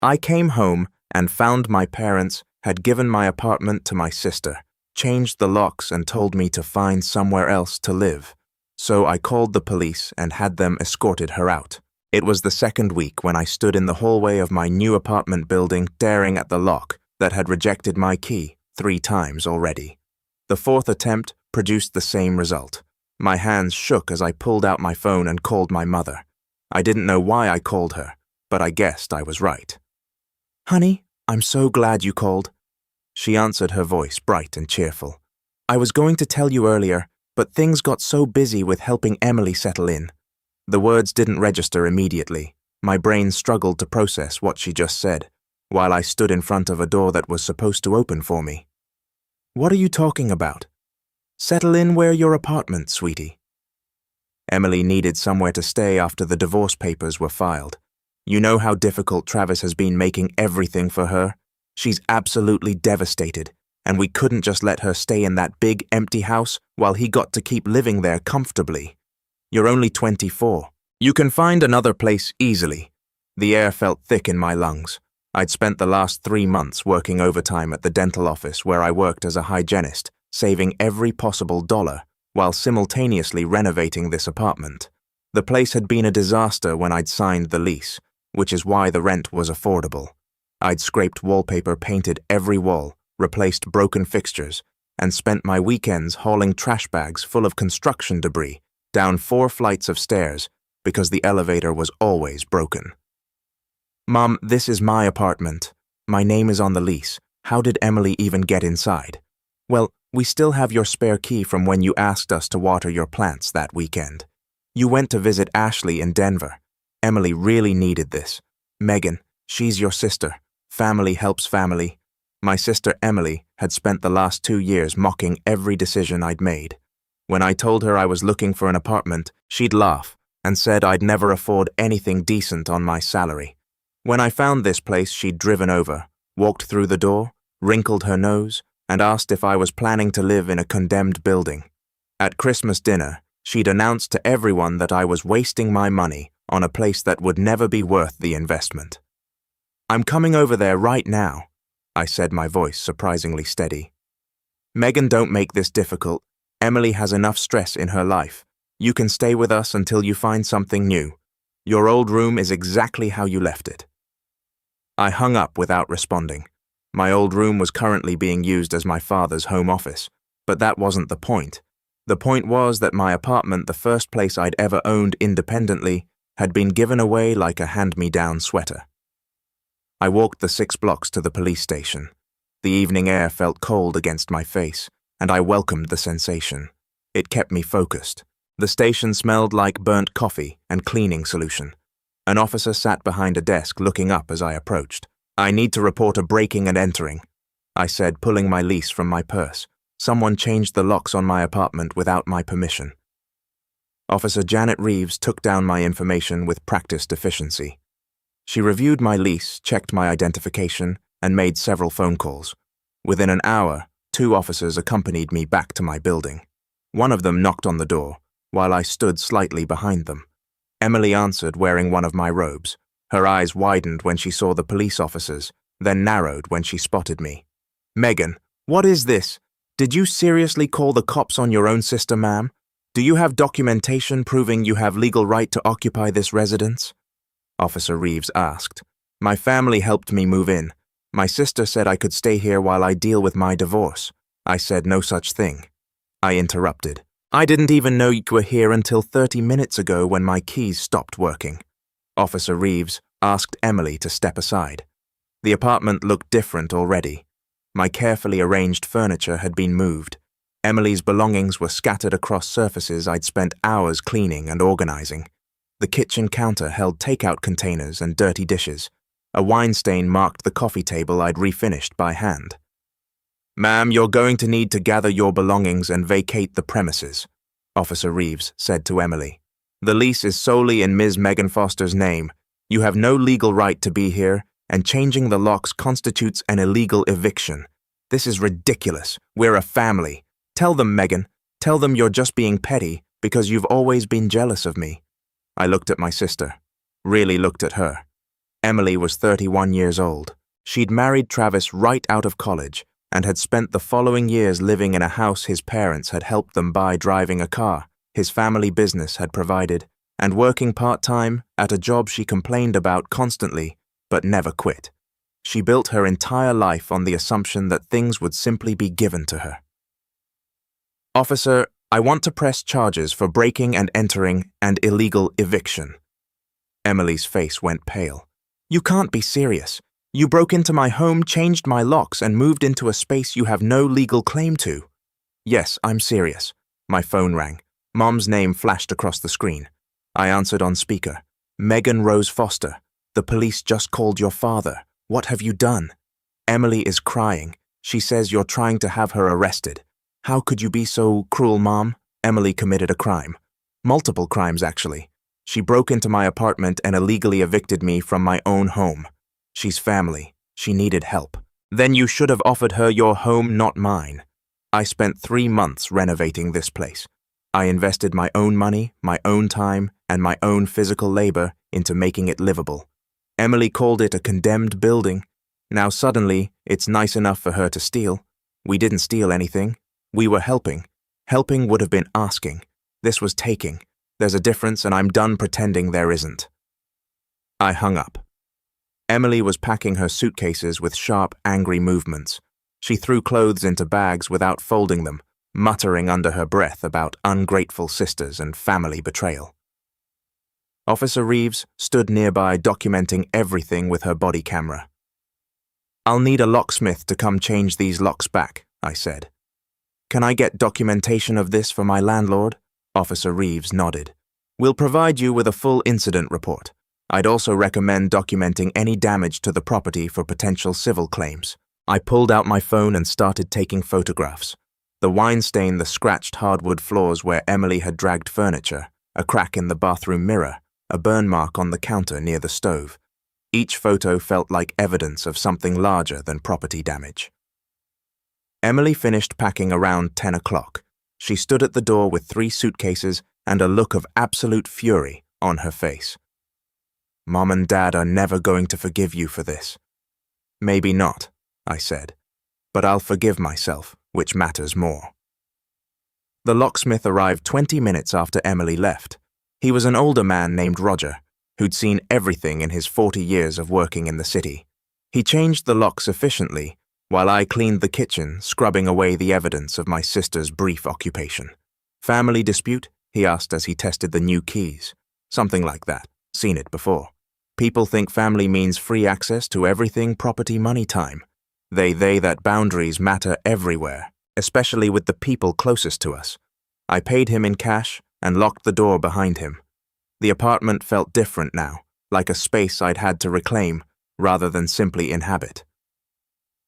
I came home and found my parents had given my apartment to my sister, changed the locks and told me to find somewhere else to live. So I called the police and had them escorted her out. It was the second week when I stood in the hallway of my new apartment building staring at the lock that had rejected my key 3 times already. The 4th attempt produced the same result. My hands shook as I pulled out my phone and called my mother. I didn't know why I called her, but I guessed I was right. "Honey, I'm so glad you called." She answered, her voice bright and cheerful. "I was going to tell you earlier, but things got so busy with helping Emily settle in." The words didn't register immediately. My brain struggled to process what she just said, while I stood in front of a door that was supposed to open for me. "What are you talking about?" "Settle in where your apartment, sweetie." Emily needed somewhere to stay after the divorce papers were filed. You know how difficult Travis has been making everything for her? She's absolutely devastated, and we couldn't just let her stay in that big empty house while he got to keep living there comfortably. "You're only 24. You can find another place easily." The air felt thick in my lungs. I'd spent the last 3 months working overtime at the dental office where I worked as a hygienist, saving every possible dollar while simultaneously renovating this apartment. The place had been a disaster when I'd signed the lease, which is why the rent was affordable. I'd scraped wallpaper, painted every wall, replaced broken fixtures, and spent my weekends hauling trash bags full of construction debris down 4 flights of stairs because the elevator was always broken. "Mom, this is my apartment. My name is on the lease. How did Emily even get inside?" "Well, we still have your spare key from when you asked us to water your plants that weekend. You went to visit Ashley in Denver. Emily really needed this. Megan, she's your sister. Family helps family." My sister Emily had spent the last 2 years mocking every decision I'd made. When I told her I was looking for an apartment, she'd laugh and said I'd never afford anything decent on my salary. When I found this place, she'd driven over, walked through the door, wrinkled her nose, and asked if I was planning to live in a condemned building. At Christmas dinner, she'd announced to everyone that I was wasting my money on a place that would never be worth the investment. "I'm coming over there right now," I said, my voice surprisingly steady. "Megan, don't make this difficult. Emily has enough stress in her life. You can stay with us until you find something new. Your old room is exactly how you left it." I hung up without responding. My old room was currently being used as my father's home office, but that wasn't the point. The point was that my apartment, the first place I'd ever owned independently, had been given away like a hand-me-down sweater. I walked the 6 blocks to the police station. The evening air felt cold against my face, and I welcomed the sensation. It kept me focused. The station smelled like burnt coffee and cleaning solution. An officer sat behind a desk looking up as I approached. "I need to report a breaking and entering," I said, pulling my lease from my purse. "Someone changed the locks on my apartment without my permission." Officer Janet Reeves took down my information with practiced efficiency. She reviewed my lease, checked my identification, and made several phone calls. Within an hour, 2 officers accompanied me back to my building. One of them knocked on the door, while I stood slightly behind them. Emily answered, wearing one of my robes. Her eyes widened when she saw the police officers, then narrowed when she spotted me. "Megan, what is this? Did you seriously call the cops on your own sister, ma'am? Do you have documentation proving you have legal right to occupy this residence?" Officer Reeves asked. "My family helped me move in. My sister said I could stay here while I deal with my divorce." I said no such thing. I interrupted. "I didn't even know you were here until 30 minutes ago when my keys stopped working." Officer Reeves asked Emily to step aside. The apartment looked different already. My carefully arranged furniture had been moved. Emily's belongings were scattered across surfaces I'd spent hours cleaning and organizing. The kitchen counter held takeout containers and dirty dishes. A wine stain marked the coffee table I'd refinished by hand. "Ma'am, you're going to need to gather your belongings and vacate the premises," Officer Reeves said to Emily. "The lease is solely in Ms. Megan Foster's name. You have no legal right to be here, and changing the locks constitutes an illegal eviction. This is ridiculous. We're a family. Tell them, Megan. Tell them you're just being petty because you've always been jealous of me." I looked at my sister, really looked at her. Emily was 31 years old. She'd married Travis right out of college and had spent the following years living in a house his parents had helped them buy, driving a car his family business had provided, and working part-time at a job she complained about constantly but never quit. She built her entire life on the assumption that things would simply be given to her. "Officer, I want to press charges for breaking and entering and illegal eviction." Emily's face went pale. "You can't be serious. You broke into my home, changed my locks, and moved into a space you have no legal claim to." "Yes, I'm serious." My phone rang. Mom's name flashed across the screen. I answered on speaker. "Megan Rose Foster. The police just called your father. What have you done?" "Emily is crying. She says you're trying to have her arrested." "How could you be so cruel, Mom?" "Emily committed a crime. Multiple crimes, actually. She broke into my apartment and illegally evicted me from my own home. She's family. She needed help." "Then you should have offered her your home, not mine." "I spent 3 months renovating this place. I invested my own money, my own time, and my own physical labor into making it livable. Emily called it a condemned building. Now suddenly, it's nice enough for her to steal. We didn't steal anything. We were helping. Helping would have been asking. This was taking. There's a difference, and I'm done pretending there isn't." I hung up. Emily was packing her suitcases with sharp, angry movements. She threw clothes into bags without folding them, muttering under her breath about ungrateful sisters and family betrayal. Officer Reeves stood nearby, documenting everything with her body camera. "I'll need a locksmith to come change these locks back," I said. "Can I get documentation of this for my landlord?" Officer Reeves nodded. "We'll provide you with a full incident report. I'd also recommend documenting any damage to the property for potential civil claims." I pulled out my phone and started taking photographs. The wine stain, the scratched hardwood floors where Emily had dragged furniture, a crack in the bathroom mirror, a burn mark on the counter near the stove. Each photo felt like evidence of something larger than property damage. Emily finished packing around 10 o'clock. She stood at the door with 3 suitcases and a look of absolute fury on her face. "Mom and Dad are never going to forgive you for this." "Maybe not," I said, "but I'll forgive myself, which matters more." The locksmith arrived 20 minutes after Emily left. He was an older man named Roger, who'd seen everything in his 40 years of working in the city. He changed the locks efficiently, while I cleaned the kitchen, scrubbing away the evidence of my sister's brief occupation. "Family dispute?" he asked as he tested the new keys. "Something like that. Seen it before. People think family means free access to everything, property, money, time. They that boundaries matter everywhere, especially with the people closest to us." I paid him in cash and locked the door behind him. The apartment felt different now, like a space I'd had to reclaim rather than simply inhabit.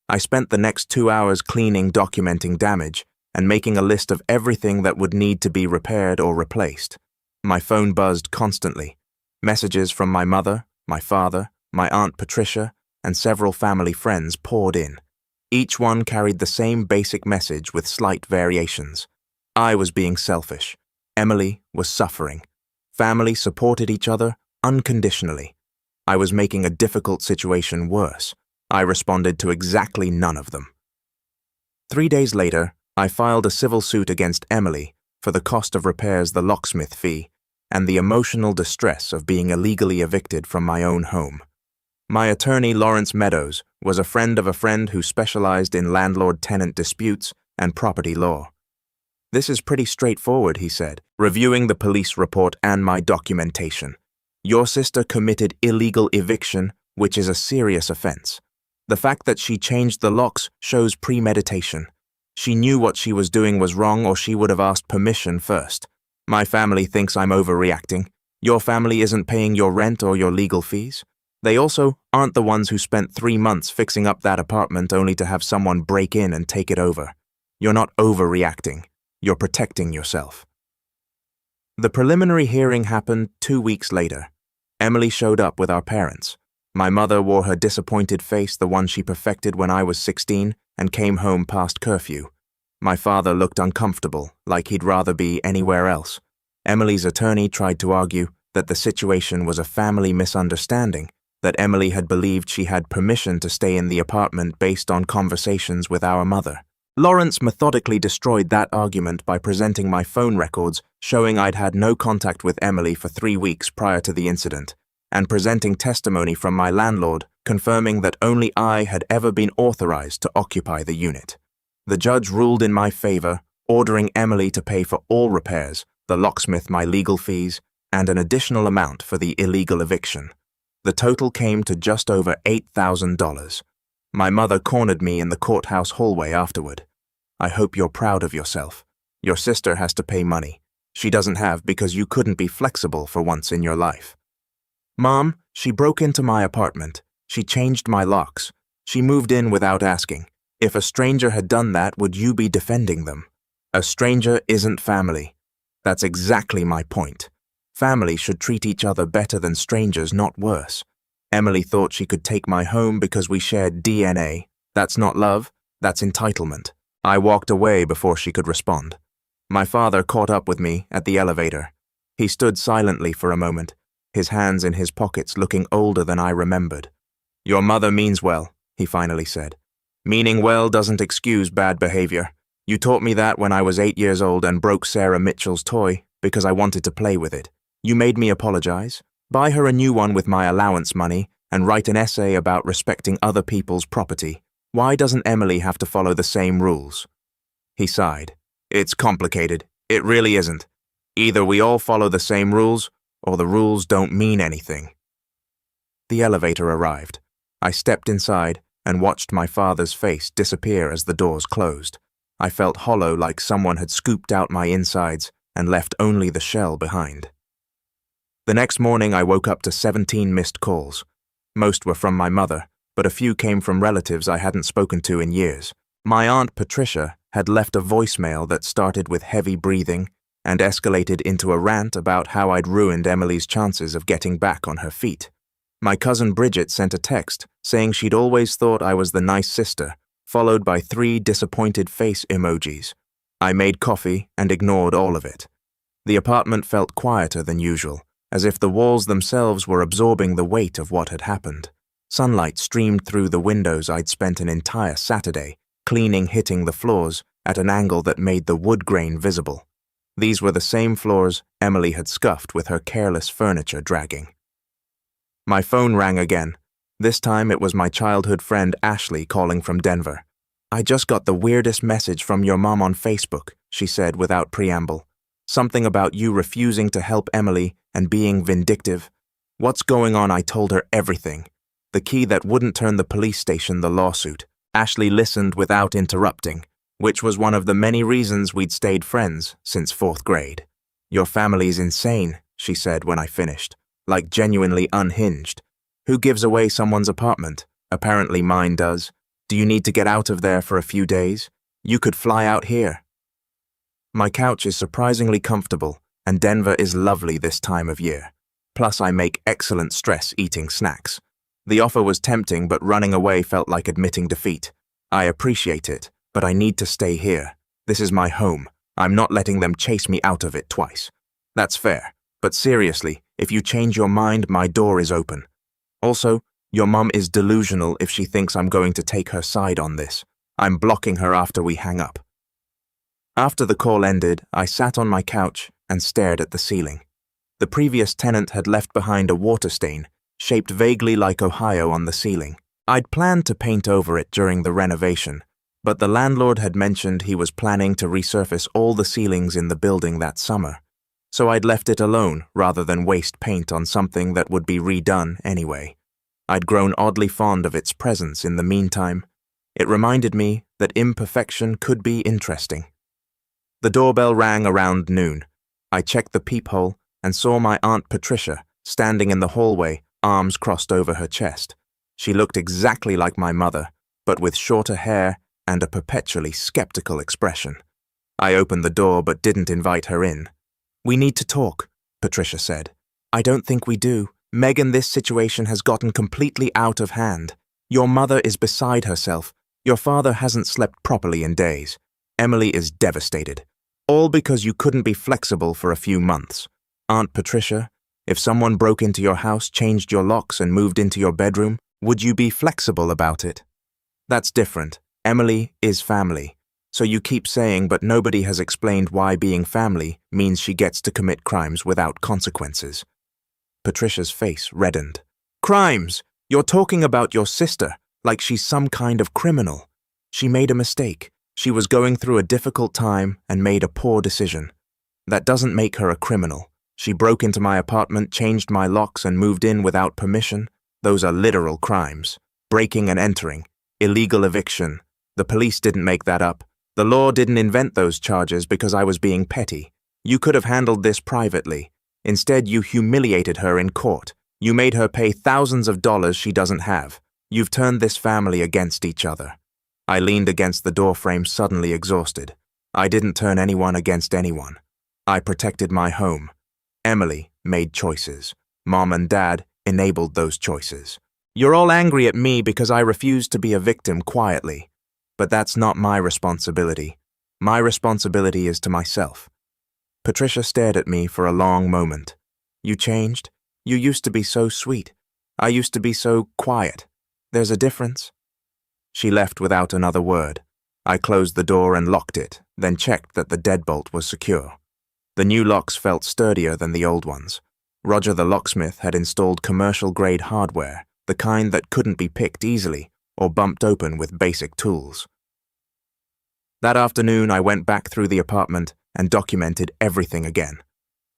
I spent the next 2 hours cleaning, documenting damage, and making a list of everything that would need to be repaired or replaced. My phone buzzed constantly. Messages from my mother, my father, my Aunt Patricia, and several family friends poured in. Each one carried the same basic message with slight variations. I was being selfish. Emily was suffering. Family supported each other unconditionally. I was making a difficult situation worse. I responded to exactly none of them. 3 days later, I filed a civil suit against Emily for the cost of repairs, the locksmith fee, and the emotional distress of being illegally evicted from my own home. My attorney, Lawrence Meadows, was a friend of a friend who specialized in landlord-tenant disputes and property law. "This is pretty straightforward," he said, reviewing the police report and my documentation. "Your sister committed illegal eviction, which is a serious offense. The fact that she changed the locks shows premeditation. She knew what she was doing was wrong, or she would have asked permission first. My family thinks I'm overreacting. Your family isn't paying your rent or your legal fees. They also aren't the ones who spent 3 months fixing up that apartment only to have someone break in and take it over. You're not overreacting. You're protecting yourself." The preliminary hearing happened 2 weeks later. Emily showed up with our parents. My mother wore her disappointed face, the one she perfected when I was 16, and came home past curfew. My father looked uncomfortable, like he'd rather be anywhere else. Emily's attorney tried to argue that the situation was a family misunderstanding that Emily had believed she had permission to stay in the apartment based on conversations with our mother. Lawrence methodically destroyed that argument by presenting my phone records showing I'd had no contact with Emily for 3 weeks prior to the incident, and presenting testimony from my landlord confirming that only I had ever been authorized to occupy the unit. The judge ruled in my favor, ordering Emily to pay for all repairs, the locksmith my legal fees, and an additional amount for the illegal eviction. The total came to just over $8,000. My mother cornered me in the courthouse hallway afterward. "I hope you're proud of yourself. Your sister has to pay money. She doesn't have because you couldn't be flexible for once in your life." "Mom, she broke into my apartment. She changed my locks. She moved in without asking. If a stranger had done that, would you be defending them?" "A stranger isn't family." "That's exactly my point. Family should treat each other better than strangers, not worse. Emily thought she could take my home because we shared DNA. That's not love, that's entitlement." I walked away before she could respond. My father caught up with me at the elevator. He stood silently for a moment, his hands in his pockets looking older than I remembered. "Your mother means well," he finally said. "Meaning well doesn't excuse bad behavior. You taught me that when I was 8 years old and broke Sarah Mitchell's toy because I wanted to play with it. You made me apologize, buy her a new one with my allowance money, and write an essay about respecting other people's property. Why doesn't Emily have to follow the same rules?" He sighed. "It's complicated. It really isn't. Either we all follow the same rules, or the rules don't mean anything." The elevator arrived. I stepped inside and watched my father's face disappear as the doors closed. I felt hollow, like someone had scooped out my insides and left only the shell behind. The next morning I woke up to 17 missed calls. Most were from my mother, but a few came from relatives I hadn't spoken to in years. My Aunt Patricia had left a voicemail that started with heavy breathing and escalated into a rant about how I'd ruined Emily's chances of getting back on her feet. My cousin Bridget sent a text saying she'd always thought I was the nice sister, followed by 3 disappointed face emojis. I made coffee and ignored all of it. The apartment felt quieter than usual, as if the walls themselves were absorbing the weight of what had happened. Sunlight streamed through the windows I'd spent an entire Saturday, cleaning, hitting the floors at an angle that made the wood grain visible. These were the same floors Emily had scuffed with her careless furniture dragging. My phone rang again. This time it was my childhood friend Ashley calling from Denver. "I just got the weirdest message from your mom on Facebook," she said without preamble. "Something about you refusing to help Emily and being vindictive. What's going on?" I told her everything. The key that wouldn't turn the police station, the lawsuit. Ashley listened without interrupting, which was one of the many reasons we'd stayed friends since 4th grade. "Your family's insane," she said when I finished, like genuinely unhinged. "Who gives away someone's apartment? Apparently mine does. Do you need to get out of there for a few days? You could fly out here." My couch is surprisingly comfortable, and Denver is lovely this time of year. Plus I make excellent stress-eating snacks. The offer was tempting, but running away felt like admitting defeat. I appreciate it, but I need to stay here. This is my home. I'm not letting them chase me out of it twice. That's fair, but seriously, if you change your mind, my door is open. Also, your mum is delusional if she thinks I'm going to take her side on this. I'm blocking her after we hang up. After the call ended, I sat on my couch and stared at the ceiling. The previous tenant had left behind a water stain, shaped vaguely like Ohio on the ceiling. I'd planned to paint over it during the renovation, but the landlord had mentioned he was planning to resurface all the ceilings in the building that summer, so I'd left it alone rather than waste paint on something that would be redone anyway. I'd grown oddly fond of its presence in the meantime. It reminded me that imperfection could be interesting. The doorbell rang around noon. I checked the peephole and saw my Aunt Patricia standing in the hallway, arms crossed over her chest. She looked exactly like my mother, but with shorter hair and a perpetually skeptical expression. I opened the door but didn't invite her in. "We need to talk," Patricia said. "I don't think we do. Megan, this situation has gotten completely out of hand. Your mother is beside herself. Your father hasn't slept properly in days. Emily is devastated. All because you couldn't be flexible for a few months. Aunt Patricia, If someone broke into your house, changed your locks, and moved into your bedroom, would you be flexible about it? That's different. Emily is family. So you keep saying, but nobody has explained why being family means she gets to commit crimes without consequences. Patricia's face reddened. Crimes! You're talking about your sister, like she's some kind of criminal. She made a mistake. She was going through a difficult time and made a poor decision. That doesn't make her a criminal. She broke into my apartment, changed my locks, and moved in without permission. Those are literal crimes. Breaking and entering. Illegal eviction. The police didn't make that up. The law didn't invent those charges because I was being petty. You could have handled this privately. Instead, you humiliated her in court. You made her pay thousands of dollars she doesn't have. You've turned this family against each other. I leaned against the doorframe, suddenly exhausted. I didn't turn anyone against anyone. I protected my home. Emily made choices. Mom and Dad enabled those choices. You're all angry at me because I refused to be a victim quietly. But that's not my responsibility. My responsibility is to myself. Patricia stared at me for a long moment. You changed? You used to be so sweet. I used to be so quiet. There's a difference. She left without another word. I closed the door and locked it, then checked that the deadbolt was secure. The new locks felt sturdier than the old ones. Roger the locksmith had installed commercial-grade hardware, the kind that couldn't be picked easily or bumped open with basic tools. That afternoon, I went back through the apartment and documented everything again.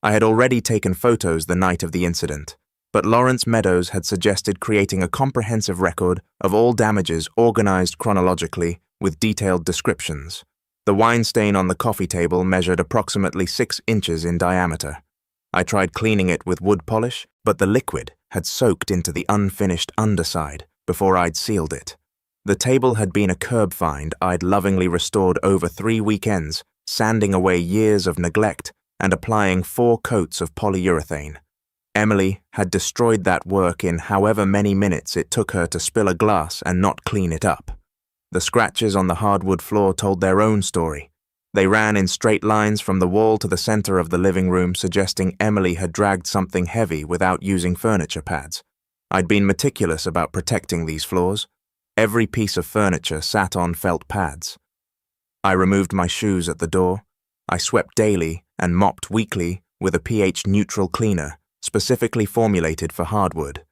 I had already taken photos the night of the incident, but Lawrence Meadows had suggested creating a comprehensive record of all damages organized chronologically with detailed descriptions. The wine stain on the coffee table measured approximately 6 inches in diameter. I tried cleaning it with wood polish, but the liquid had soaked into the unfinished underside before I'd sealed it. The table had been a curb find I'd lovingly restored over 3 weekends, sanding away years of neglect and applying 4 coats of polyurethane. Emily had destroyed that work in however many minutes it took her to spill a glass and not clean it up. The scratches on the hardwood floor told their own story. They ran in straight lines from the wall to the center of the living room, suggesting Emily had dragged something heavy without using furniture pads. I'd been meticulous about protecting these floors. Every piece of furniture sat on felt pads. I removed my shoes at the door. I swept daily and mopped weekly with a pH-neutral cleaner, specifically formulated for hardwood.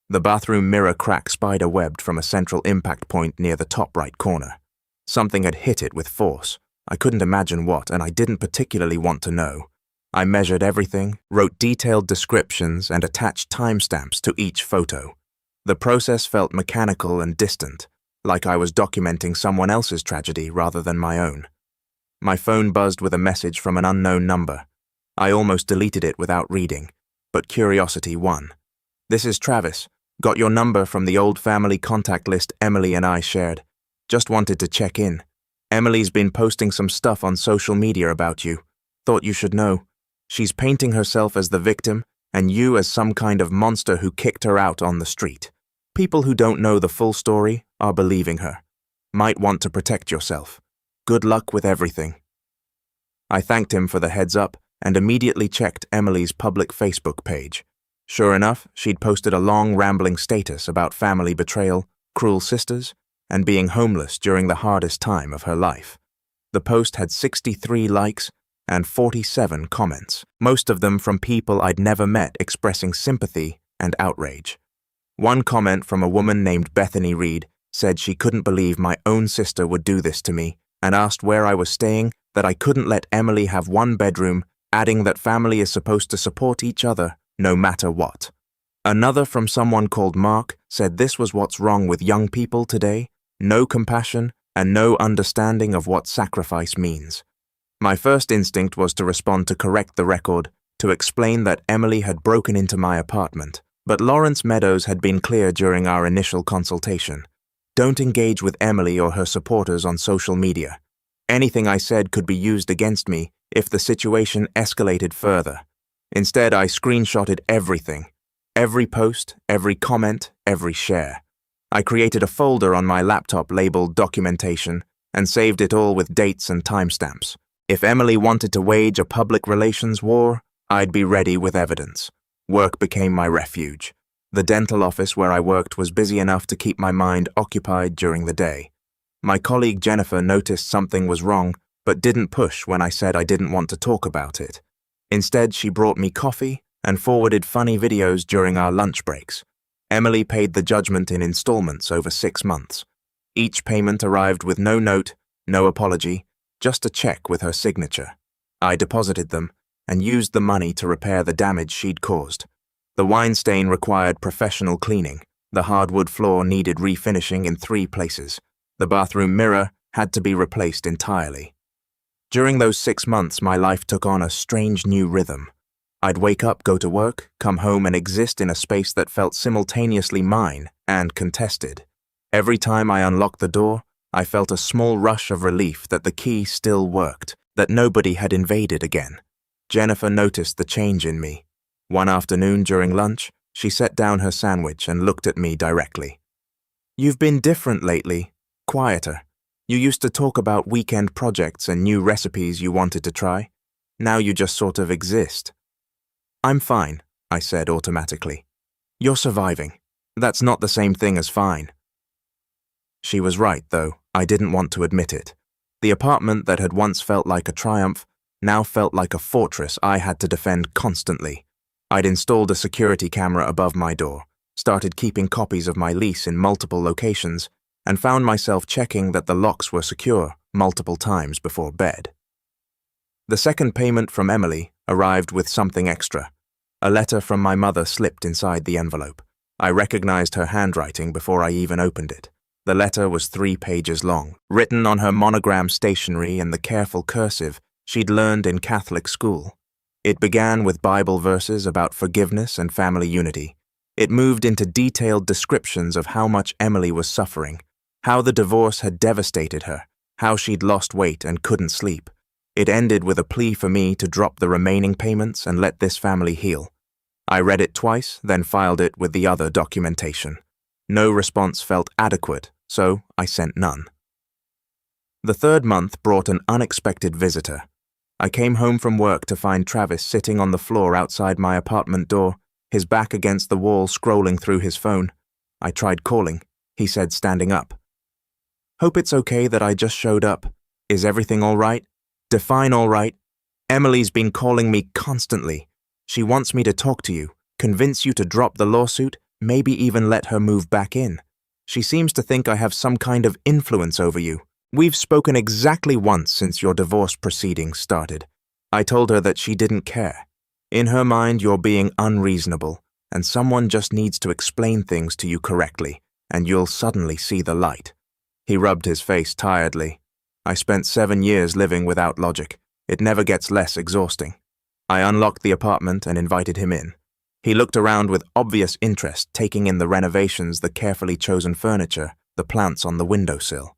The bathroom mirror crack spider-webbed from a central impact point near the top right corner. Something had hit it with force. I couldn't imagine what, and I didn't particularly want to know. I measured everything, wrote detailed descriptions, and attached timestamps to each photo. The process felt mechanical and distant, like I was documenting someone else's tragedy rather than my own. My phone buzzed with a message from an unknown number. I almost deleted it without reading, but curiosity won. This is Travis. Got your number from the old family contact list Emily and I shared. Just wanted to check in. Emily's been posting some stuff on social media about you. Thought you should know. She's painting herself as the victim and you as some kind of monster who kicked her out on the street. People who don't know the full story are believing her. Might want to protect yourself. Good luck with everything. I thanked him for the heads up and immediately checked Emily's public Facebook page. Sure enough, she'd posted a long, rambling status about family betrayal, cruel sisters, and being homeless during the hardest time of her life. The post had 63 likes and 47 comments, most of them from people I'd never met expressing sympathy and outrage. One comment from a woman named Bethany Reed said she couldn't believe my own sister would do this to me and asked where I was staying, that I couldn't let Emily have one bedroom, adding that family is supposed to support each other no matter what. Another from someone called Mark said this was what's wrong with young people today, no compassion and no understanding of what sacrifice means. My first instinct was to respond to correct the record, to explain that Emily had broken into my apartment, but Lawrence Meadows had been clear during our initial consultation. Don't engage with Emily or her supporters on social media. Anything I said could be used against me if the situation escalated further. Instead, I screenshotted everything. Every post, every comment, every share. I created a folder on my laptop labeled Documentation and saved it all with dates and timestamps. If Emily wanted to wage a public relations war, I'd be ready with evidence. Work became my refuge. The dental office where I worked was busy enough to keep my mind occupied during the day. My colleague Jennifer noticed something was wrong, but didn't push when I said I didn't want to talk about it. Instead, she brought me coffee and forwarded funny videos during our lunch breaks. Emily paid the judgment in installments over 6 months. Each payment arrived with no note, no apology, just a check with her signature. I deposited them and used the money to repair the damage she'd caused. The wine stain required professional cleaning. The hardwood floor needed refinishing in 3 places. The bathroom mirror had to be replaced entirely. During those 6 months, my life took on a strange new rhythm. I'd wake up, go to work, come home, and exist in a space that felt simultaneously mine and contested. Every time I unlocked the door, I felt a small rush of relief that the key still worked, that nobody had invaded again. Jennifer noticed the change in me. One afternoon during lunch, she set down her sandwich and looked at me directly. "You've been different lately, quieter. You used to talk about weekend projects and new recipes you wanted to try. Now you just sort of exist." "I'm fine," I said automatically. "You're surviving. That's not the same thing as fine." She was right, though. I didn't want to admit it. The apartment that had once felt like a triumph now felt like a fortress I had to defend constantly. I'd installed a security camera above my door, started keeping copies of my lease in multiple locations, and found myself checking that the locks were secure multiple times before bed. The second payment from Emily arrived with something extra. A letter from my mother slipped inside the envelope. I recognized her handwriting before I even opened it. The letter was 3 pages long, written on her monogram stationery in the careful cursive she'd learned in Catholic school. It began with Bible verses about forgiveness and family unity. It moved into detailed descriptions of how much Emily was suffering, how the divorce had devastated her, how she'd lost weight and couldn't sleep. It ended with a plea for me to drop the remaining payments and let this family heal. I read it twice, then filed it with the other documentation. No response felt adequate, so I sent none. The third month brought an unexpected visitor. I came home from work to find Travis sitting on the floor outside my apartment door, his back against the wall, scrolling through his phone. I tried calling. He said, standing up. "Hope it's okay that I just showed up. Is everything all right? Define all right. Emily's been calling me constantly. She wants me to talk to you, convince you to drop the lawsuit, maybe even let her move back in. She seems to think I have some kind of influence over you. We've spoken exactly once since your divorce proceedings started. I told her that she didn't care. In her mind, you're being unreasonable, and someone just needs to explain things to you correctly, and you'll suddenly see the light." He rubbed his face tiredly. "I spent 7 years living without logic. It never gets less exhausting." I unlocked the apartment and invited him in. He looked around with obvious interest, taking in the renovations, the carefully chosen furniture, the plants on the windowsill.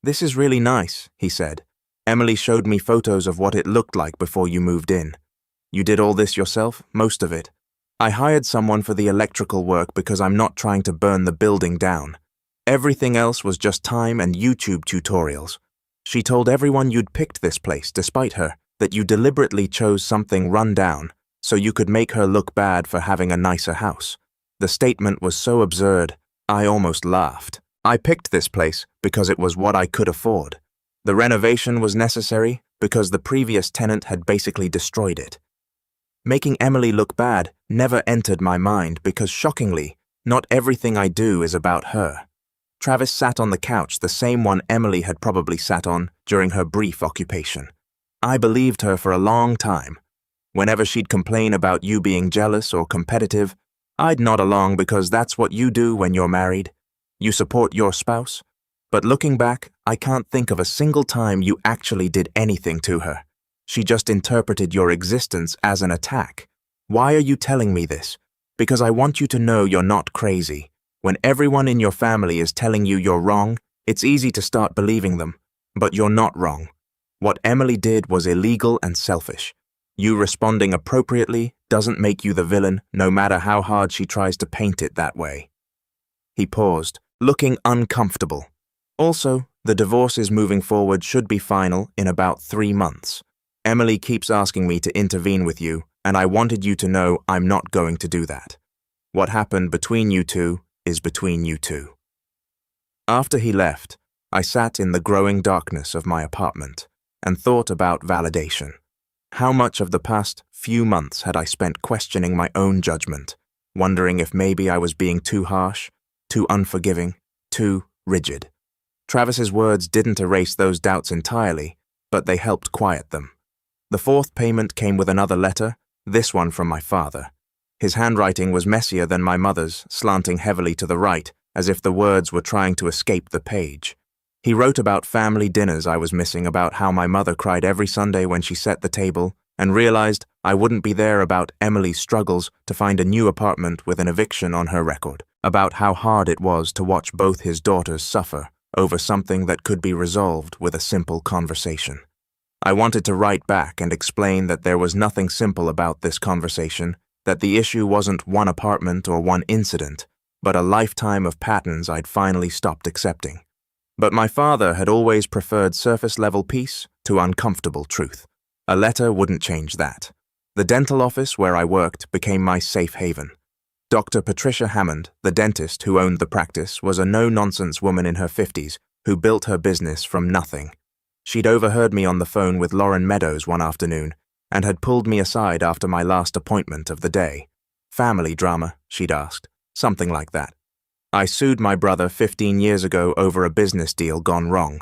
"This is really nice," he said. "Emily showed me photos of what it looked like before you moved in. You did all this yourself, most of it?" "I hired someone for the electrical work because I'm not trying to burn the building down. Everything else was just time and YouTube tutorials. She told everyone you'd picked this place, despite her, that you deliberately chose something run down so you could make her look bad for having a nicer house. The statement was so absurd, I almost laughed. I picked this place because it was what I could afford. The renovation was necessary because the previous tenant had basically destroyed it. Making Emily look bad never entered my mind because, shockingly, not everything I do is about her." Travis sat on the couch, the same one Emily had probably sat on during her brief occupation. "I believed her for a long time. Whenever she'd complain about you being jealous or competitive, I'd nod along because that's what you do when you're married. You support your spouse. But looking back, I can't think of a single time you actually did anything to her. She just interpreted your existence as an attack. Why are you telling me this? Because I want you to know you're not crazy. When everyone in your family is telling you you're wrong, it's easy to start believing them. But you're not wrong. What Emily did was illegal and selfish. You responding appropriately doesn't make you the villain, no matter how hard she tries to paint it that way." He paused, looking uncomfortable. "Also, the divorce is moving forward should be final in about 3 months. Emily keeps asking me to intervene with you, and I wanted you to know I'm not going to do that. What happened between you two is between you two." After he left, I sat in the growing darkness of my apartment and thought about validation. How much of the past few months had I spent questioning my own judgment, wondering if maybe I was being too harsh, too unforgiving, too rigid? Travis's words didn't erase those doubts entirely, but they helped quiet them. The fourth payment came with another letter, this one from my father. His handwriting was messier than my mother's, slanting heavily to the right, as if the words were trying to escape the page. He wrote about family dinners I was missing, about how my mother cried every Sunday when she set the table, and realized I wouldn't be there, about Emily's struggles to find a new apartment with an eviction on her record, about how hard it was to watch both his daughters suffer over something that could be resolved with a simple conversation. I wanted to write back and explain that there was nothing simple about this conversation, that the issue wasn't one apartment or one incident, but a lifetime of patterns I'd finally stopped accepting. But my father had always preferred surface-level peace to uncomfortable truth. A letter wouldn't change that. The dental office where I worked became my safe haven. Dr. Patricia Hammond, the dentist who owned the practice, was a no-nonsense woman in her 50s who built her business from nothing. She'd overheard me on the phone with Lauren Meadows one afternoon and had pulled me aside after my last appointment of the day. "Family drama?" she'd asked. Something like that. "I sued my brother 15 years ago over a business deal gone wrong.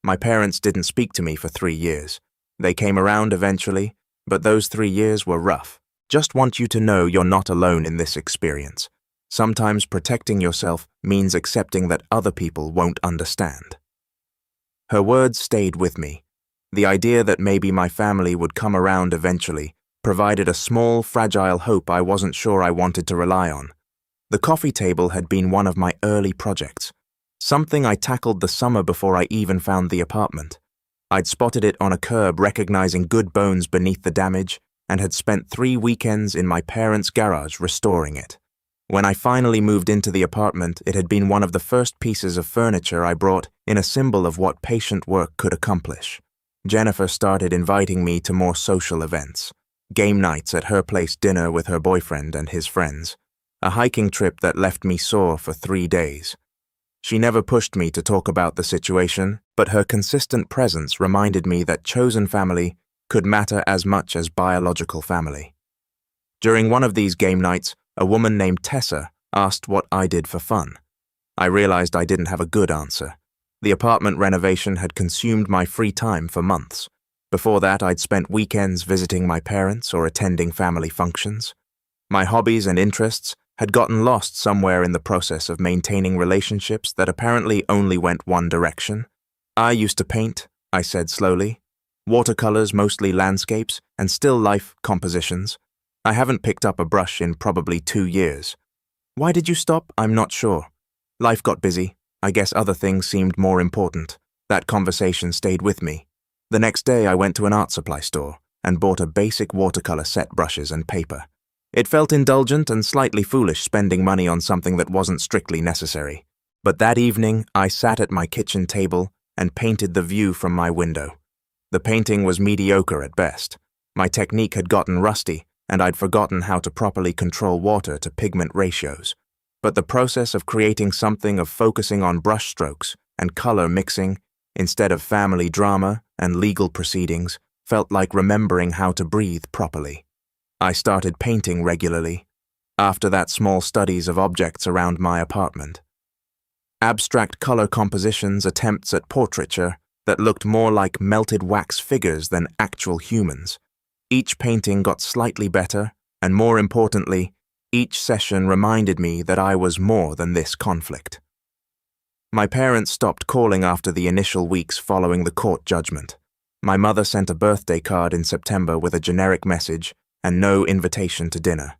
My parents didn't speak to me for 3 years. They came around eventually, but those 3 years were rough. Just want you to know you're not alone in this experience. Sometimes protecting yourself means accepting that other people won't understand." Her words stayed with me. The idea that maybe my family would come around eventually provided a small, fragile hope I wasn't sure I wanted to rely on. The coffee table had been one of my early projects, something I tackled the summer before I even found the apartment. I'd spotted it on a curb, recognizing good bones beneath the damage, and had spent 3 weekends in my parents' garage restoring it. When I finally moved into the apartment, it had been one of the first pieces of furniture I brought in, a symbol of what patient work could accomplish. Jennifer started inviting me to more social events. Game nights at her place, dinner with her boyfriend and his friends. A hiking trip that left me sore for 3 days. She never pushed me to talk about the situation, but her consistent presence reminded me that chosen family could matter as much as biological family. During one of these game nights, a woman named Tessa asked what I did for fun. I realized I didn't have a good answer. The apartment renovation had consumed my free time for months. Before that, I'd spent weekends visiting my parents or attending family functions. My hobbies and interests had gotten lost somewhere in the process of maintaining relationships that apparently only went one direction. "I used to paint," I said slowly. "Watercolors, mostly landscapes, and still life compositions. I haven't picked up a brush in probably 2 years. Why did you stop? I'm not sure. Life got busy. I guess other things seemed more important." That conversation stayed with me. The next day I went to an art supply store and bought a basic watercolor set, brushes and paper. It felt indulgent and slightly foolish spending money on something that wasn't strictly necessary. But that evening, I sat at my kitchen table and painted the view from my window. The painting was mediocre at best. My technique had gotten rusty, and I'd forgotten how to properly control water to pigment ratios. But the process of creating something, of focusing on brush strokes and color mixing instead of family drama and legal proceedings, felt like remembering how to breathe properly. I started painting regularly. After that, small studies of objects around my apartment. Abstract color compositions, attempts at portraiture that looked more like melted wax figures than actual humans. Each painting got slightly better, and more importantly, each session reminded me that I was more than this conflict. My parents stopped calling after the initial weeks following the court judgment. My mother sent a birthday card in September with a generic message and no invitation to dinner.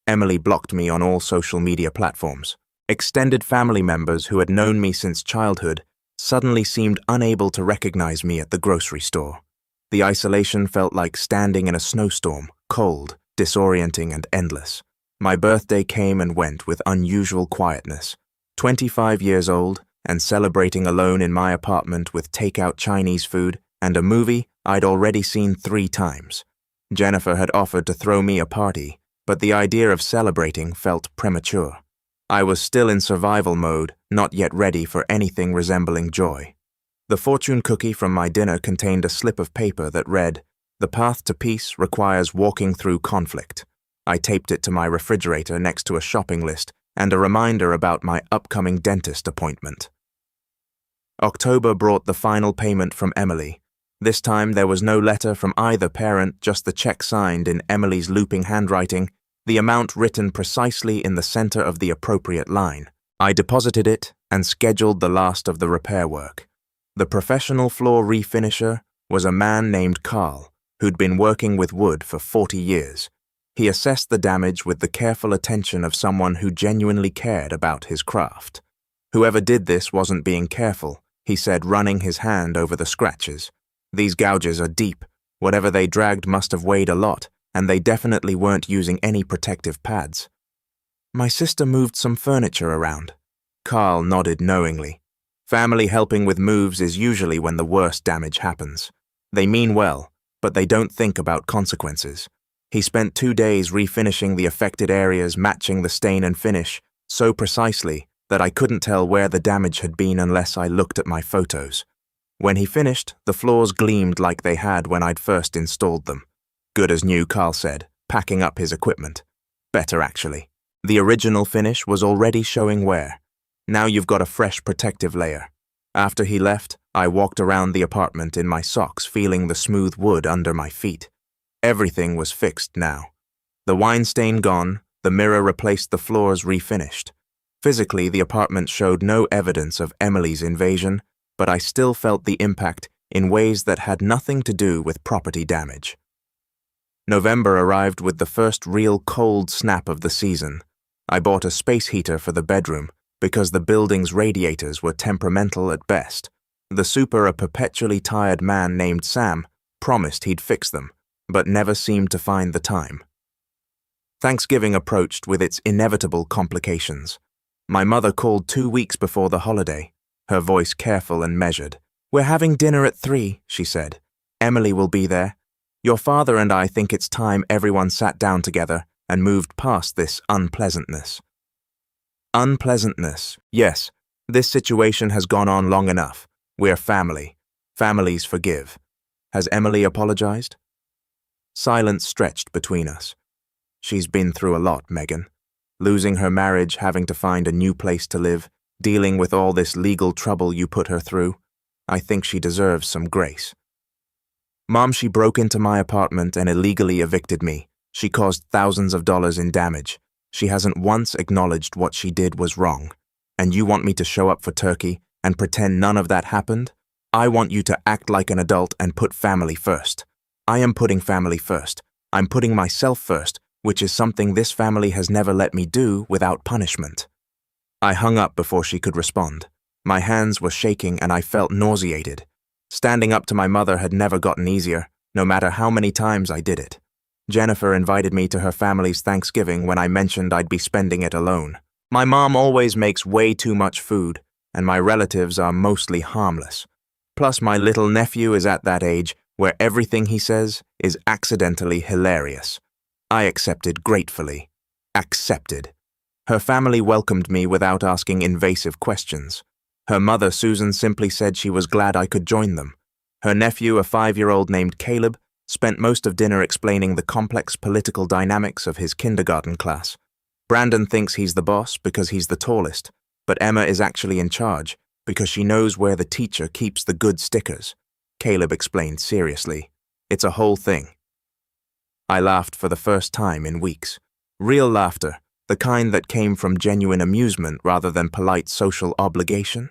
Emily blocked me on all social media platforms. Extended family members who had known me since childhood suddenly seemed unable to recognize me at the grocery store. The isolation felt like standing in a snowstorm, cold, disorienting, and endless. My birthday came and went with unusual quietness. 25 years old and celebrating alone in my apartment with takeout Chinese food and a movie I'd already seen 3 times. Jennifer had offered to throw me a party, but the idea of celebrating felt premature. I was still in survival mode, not yet ready for anything resembling joy. The fortune cookie from my dinner contained a slip of paper that read, "The path to peace requires walking through conflict." I taped it to my refrigerator next to a shopping list and a reminder about my upcoming dentist appointment. October brought the final payment from Emily. This time there was no letter from either parent, just the check signed in Emily's looping handwriting, the amount written precisely in the center of the appropriate line. I deposited it and scheduled the last of the repair work. The professional floor refinisher was a man named Carl, who'd been working with wood for 40 years. He assessed the damage with the careful attention of someone who genuinely cared about his craft. Whoever did this wasn't being careful, he said, running his hand over the scratches. These gouges are deep. Whatever they dragged must have weighed a lot, and they definitely weren't using any protective pads. My sister moved some furniture around. Carl nodded knowingly. Family helping with moves is usually when the worst damage happens. They mean well, but they don't think about consequences. He spent 2 days refinishing the affected areas, matching the stain and finish, so precisely that I couldn't tell where the damage had been unless I looked at my photos. When he finished, the floors gleamed like they had when I'd first installed them. Good as new, Carl said, packing up his equipment. Better, actually. The original finish was already showing wear. Now you've got a fresh protective layer. After he left, I walked around the apartment in my socks, feeling the smooth wood under my feet. Everything was fixed now. The wine stain gone, the mirror replaced the floors refinished. Physically, the apartment showed no evidence of Emily's invasion, but I still felt the impact in ways that had nothing to do with property damage. November arrived with the first real cold snap of the season. I bought a space heater for the bedroom because the building's radiators were temperamental at best. The super, a perpetually tired man named Sam, promised he'd fix them, but never seemed to find the time. Thanksgiving approached with its inevitable complications. My mother called 2 weeks before the holiday, her voice careful and measured. "We're having dinner at 3, she said. "Emily will be there. Your father and I think it's time everyone sat down together and moved past this unpleasantness." Unpleasantness. Yes, this situation has gone on long enough. We're family. Families forgive. Has Emily apologized? Silence stretched between us. She's been through a lot, Megan. Losing her marriage, having to find a new place to live, dealing with all this legal trouble you put her through. I think she deserves some grace. Mom, she broke into my apartment and illegally evicted me. She caused thousands of dollars in damage. She hasn't once acknowledged what she did was wrong. And you want me to show up for Turkey and pretend none of that happened? I want you to act like an adult and put family first. I am putting family first. I'm putting myself first, which is something this family has never let me do without punishment. I hung up before she could respond. My hands were shaking and I felt nauseated. Standing up to my mother had never gotten easier, no matter how many times I did it. Jennifer invited me to her family's Thanksgiving when I mentioned I'd be spending it alone. My mom always makes way too much food, and my relatives are mostly harmless. Plus, my little nephew is at that age where everything he says is accidentally hilarious. I accepted gratefully. Accepted. Her family welcomed me without asking invasive questions. Her mother, Susan, simply said she was glad I could join them. Her nephew, a 5-year-old named Caleb, spent most of dinner explaining the complex political dynamics of his kindergarten class. Brandon thinks he's the boss because he's the tallest, but Emma is actually in charge because she knows where the teacher keeps the good stickers. Caleb explained seriously. It's a whole thing. I laughed for the first time in weeks. Real laughter, the kind that came from genuine amusement rather than polite social obligation.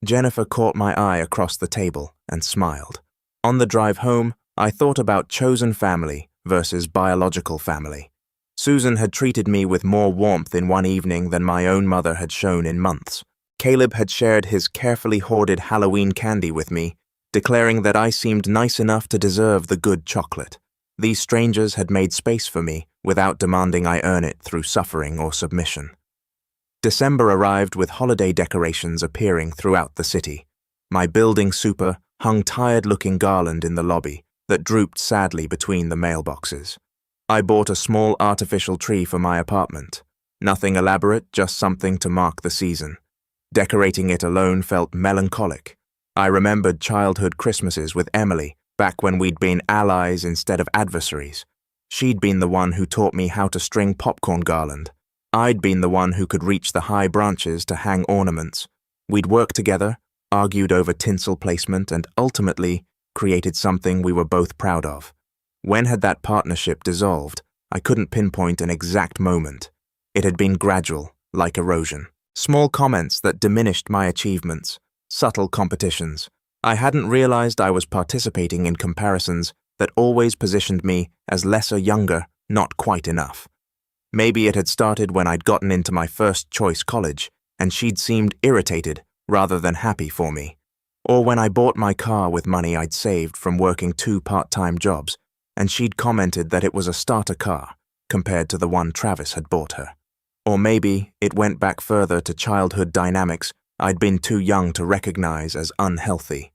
Jennifer caught my eye across the table and smiled. On the drive home, I thought about chosen family versus biological family. Susan had treated me with more warmth in one evening than my own mother had shown in months. Caleb had shared his carefully hoarded Halloween candy with me, declaring that I seemed nice enough to deserve the good chocolate. These strangers had made space for me without demanding I earn it through suffering or submission. December arrived with holiday decorations appearing throughout the city. My building super hung tired-looking garland in the lobby, that drooped sadly between the mailboxes. I bought a small artificial tree for my apartment. Nothing elaborate, just something to mark the season. Decorating it alone felt melancholic. I remembered childhood Christmases with Emily, back when we'd been allies instead of adversaries. She'd been the one who taught me how to string popcorn garland. I'd been the one who could reach the high branches to hang ornaments. We'd worked together, argued over tinsel placement, and ultimately created something we were both proud of. When had that partnership dissolved? I couldn't pinpoint an exact moment. It had been gradual, like erosion. Small comments that diminished my achievements, subtle competitions. I hadn't realized I was participating in comparisons that always positioned me as lesser, younger, not quite enough. Maybe it had started when I'd gotten into my first choice college, and she'd seemed irritated rather than happy for me. Or when I bought my car with money I'd saved from working 2 part-time jobs, and she'd commented that it was a starter car compared to the one Travis had bought her. Or maybe it went back further to childhood dynamics I'd been too young to recognize as unhealthy.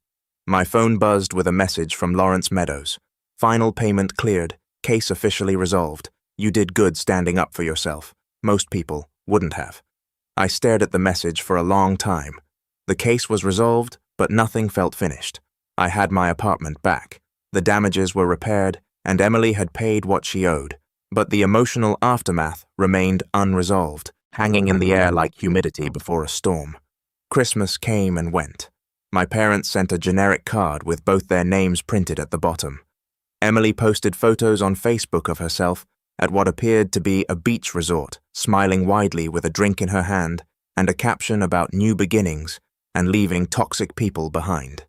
My phone buzzed with a message from Lawrence Meadows. Final payment cleared, case officially resolved. You did good standing up for yourself. Most people wouldn't have. I stared at the message for a long time. The case was resolved, but nothing felt finished. I had my apartment back. The damages were repaired, and Emily had paid what she owed. But the emotional aftermath remained unresolved, hanging in the air like humidity before a storm. Christmas came and went. My parents sent a generic card with both their names printed at the bottom. Emily posted photos on Facebook of herself at what appeared to be a beach resort, smiling widely with a drink in her hand and a caption about new beginnings and leaving toxic people behind.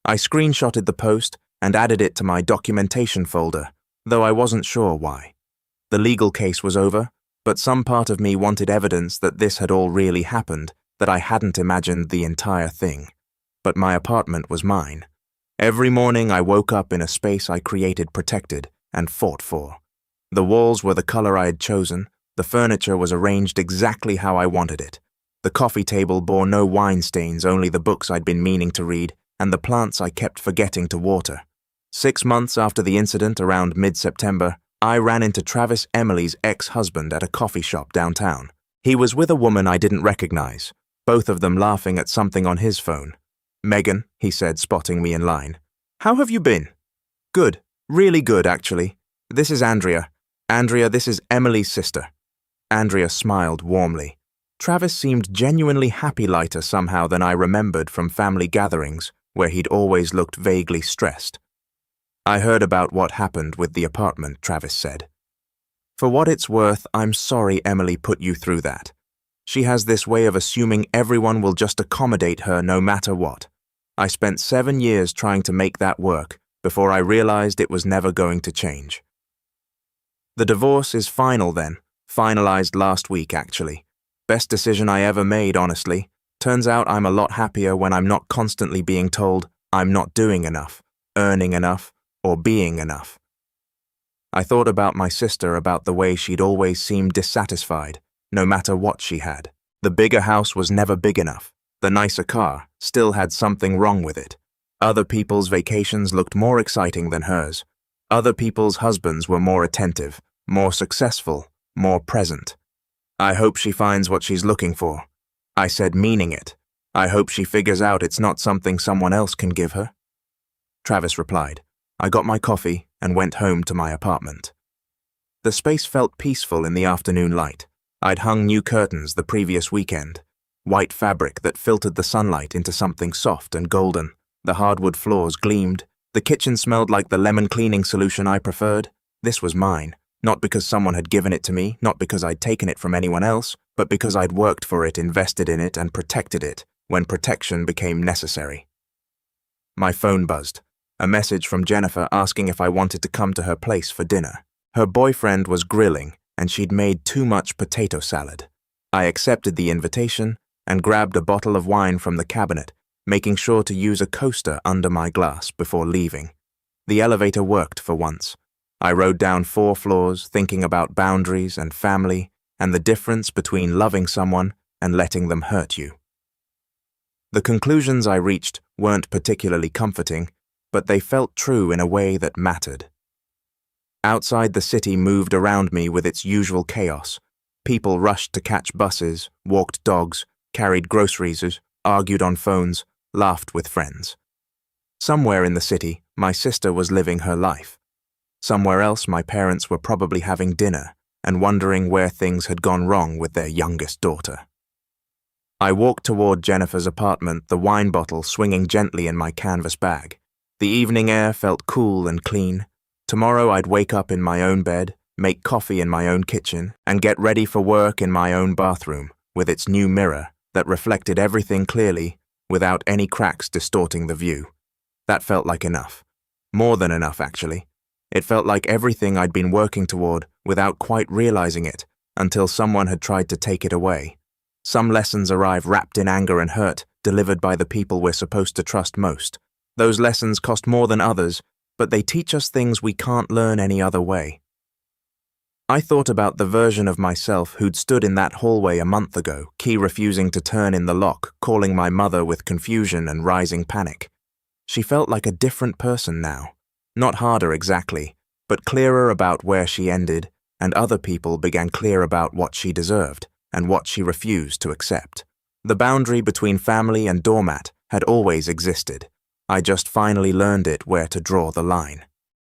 I screenshotted the post and added it to my documentation folder, though I wasn't sure why. The legal case was over, but some part of me wanted evidence that this had all really happened, that I hadn't imagined the entire thing. But my apartment was mine. Every morning I woke up in a space I created, protected, and fought for. The walls were the color I had chosen, the furniture was arranged exactly how I wanted it. The coffee table bore no wine stains, only the books I'd been meaning to read, and the plants I kept forgetting to water. 6 months after the incident, around mid-September, I ran into Travis Emily's ex-husband at a coffee shop downtown. He was with a woman I didn't recognize, both of them laughing at something on his phone. "Megan," he said, spotting me in line. "How have you been?" "Good. Really good, actually. This is Andrea. Andrea, this is Emily's sister." Andrea smiled warmly. Travis seemed genuinely happy, lighter somehow than I remembered from family gatherings, where he'd always looked vaguely stressed. "I heard about what happened with the apartment," Travis said. "For what it's worth, I'm sorry Emily put you through that. She has this way of assuming everyone will just accommodate her no matter what. I spent 7 years trying to make that work before I realized it was never going to change." The divorce is final then, finalized last week actually. Best decision I ever made, honestly. Turns out I'm a lot happier when I'm not constantly being told I'm not doing enough, earning enough, or being enough. I thought about my sister, about the way she'd always seemed dissatisfied, no matter what she had. The bigger house was never big enough. The nicer car still had something wrong with it. Other people's vacations looked more exciting than hers. Other people's husbands were more attentive, more successful, more present. "I hope she finds what she's looking for." I said, meaning it. "I hope she figures out it's not something someone else can give her." Travis replied. I got my coffee and went home to my apartment. The space felt peaceful in the afternoon light. I'd hung new curtains the previous weekend, white fabric that filtered the sunlight into something soft and golden. The hardwood floors gleamed. The kitchen smelled like the lemon cleaning solution I preferred. This was mine, not because someone had given it to me, not because I'd taken it from anyone else, but because I'd worked for it, invested in it, and protected it when protection became necessary. My phone buzzed. A message from Jennifer asking if I wanted to come to her place for dinner. Her boyfriend was grilling, and she'd made too much potato salad. I accepted the invitation and grabbed a bottle of wine from the cabinet, making sure to use a coaster under my glass before leaving. The elevator worked for once. I rode down 4 floors, thinking about boundaries and family and the difference between loving someone and letting them hurt you. The conclusions I reached weren't particularly comforting, but they felt true in a way that mattered. Outside, the city moved around me with its usual chaos. People rushed to catch buses, walked dogs, carried groceries, argued on phones, laughed with friends. Somewhere in the city, my sister was living her life. Somewhere else, my parents were probably having dinner and wondering where things had gone wrong with their youngest daughter. I walked toward Jennifer's apartment, the wine bottle swinging gently in my canvas bag. The evening air felt cool and clean. Tomorrow I'd wake up in my own bed, make coffee in my own kitchen, and get ready for work in my own bathroom, with its new mirror that reflected everything clearly, without any cracks distorting the view. That felt like enough. More than enough, actually. It felt like everything I'd been working toward without quite realizing it, until someone had tried to take it away. Some lessons arrive wrapped in anger and hurt, delivered by the people we're supposed to trust most. Those lessons cost more than others, but they teach us things we can't learn any other way. I thought about the version of myself who'd stood in that hallway a month ago, key refusing to turn in the lock, calling my mother with confusion and rising panic. She felt like a different person now. Not harder exactly, but clearer about where she ended, and other people began clear about what she deserved and what she refused to accept. The boundary between family and doormat had always existed. I just finally learned it where to draw the line.